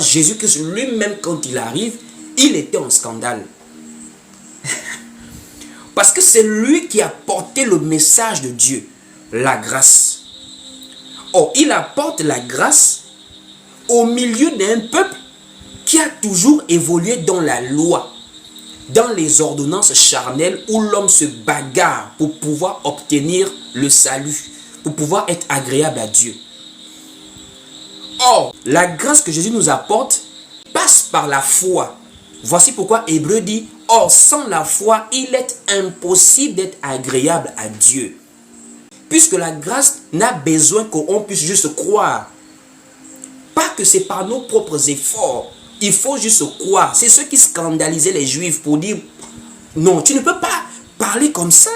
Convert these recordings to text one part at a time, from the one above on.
Jésus-Christ lui-même, quand il arrive, il était en scandale. Parce que c'est lui qui a porté le message de Dieu, la grâce. Or, il apporte la grâce au milieu d'un peuple qui a toujours évolué dans la loi, dans les ordonnances charnelles où l'homme se bagarre pour pouvoir obtenir le salut, pour pouvoir être agréable à Dieu. Or, la grâce que Jésus nous apporte passe par la foi. Voici pourquoi Hébreu dit, or sans la foi, il est impossible d'être agréable à Dieu. Puisque la grâce n'a besoin qu'on puisse juste croire. Pas que c'est par nos propres efforts. Il faut juste croire. C'est ce qui scandalisait les Juifs pour dire, non, tu ne peux pas parler comme ça.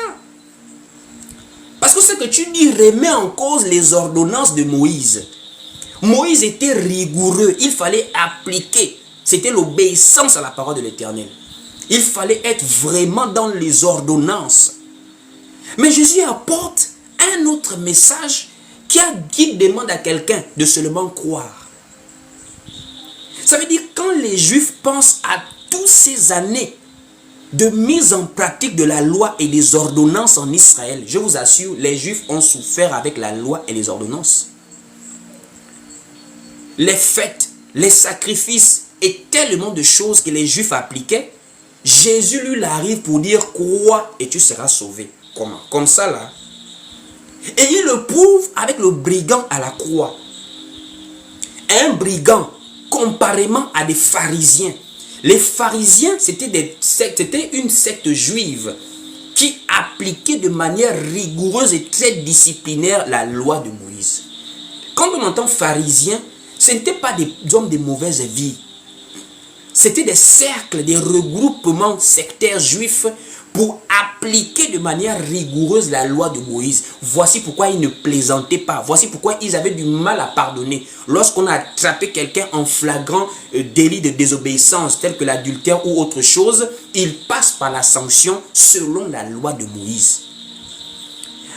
Parce que ce que tu dis remet en cause les ordonnances de Moïse. Moïse était rigoureux, il fallait appliquer. C'était l'obéissance à la parole de l'Éternel. Il fallait être vraiment dans les ordonnances. Mais Jésus apporte un autre message qui demande à quelqu'un de seulement croire. Ça veut dire quand les Juifs pensent à toutes ces années de mise en pratique de la loi et des ordonnances en Israël, je vous assure, les Juifs ont souffert avec la loi et les ordonnances. Les fêtes, les sacrifices et tellement de choses que les Juifs appliquaient, Jésus lui arrive pour dire crois et tu seras sauvé. Comment? Comme ça là. Et il le prouve avec le brigand à la croix. Un brigand comparément à des pharisiens. Les pharisiens, c'était une secte juive qui appliquait de manière rigoureuse et très disciplinaire la loi de Moïse. Quand on entend pharisiens, ce n'étaient pas des hommes de mauvaise vie. C'était des cercles, des regroupements sectaires juifs pour appliquer de manière rigoureuse la loi de Moïse. Voici pourquoi ils ne plaisantaient pas. Voici pourquoi ils avaient du mal à pardonner. Lorsqu'on a attrapé quelqu'un en flagrant délit de désobéissance, tel que l'adultère ou autre chose, il passe par la sanction selon la loi de Moïse.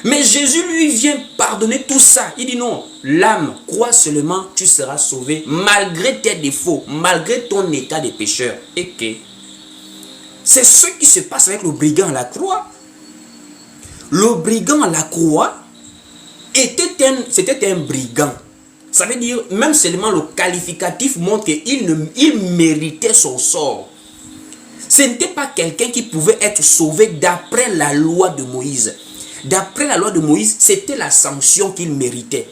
Mais Jésus lui vient pardonner tout ça. Il dit non, l'âme, crois seulement, tu seras sauvé malgré tes défauts, malgré ton état de pécheur. Et que c'est ce qui se passe avec le brigand à la croix. Le brigand à la croix c'était un brigand. Ça veut dire, même seulement le qualificatif montre qu'il méritait son sort. Ce n'était pas quelqu'un qui pouvait être sauvé d'après la loi de Moïse. D'après la loi de Moïse, c'était la sanction qu'il méritait.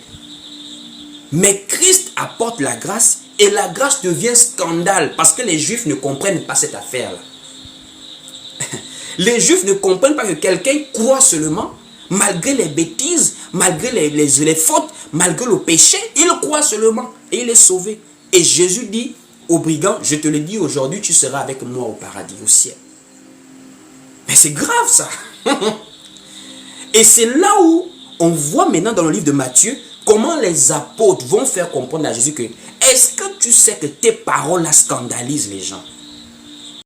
Mais Christ apporte la grâce et la grâce devient scandale parce que les Juifs ne comprennent pas cette affaire-là. Les Juifs ne comprennent pas que quelqu'un croit seulement, malgré les bêtises, malgré les fautes, malgré le péché, il croit seulement et il est sauvé. Et Jésus dit au brigand, je te le dis aujourd'hui, tu seras avec moi au paradis, au ciel. Mais c'est grave ça. Et c'est là où on voit maintenant dans le livre de Matthieu comment les apôtres vont faire comprendre à Jésus que est-ce que tu sais que tes paroles scandalisent les gens?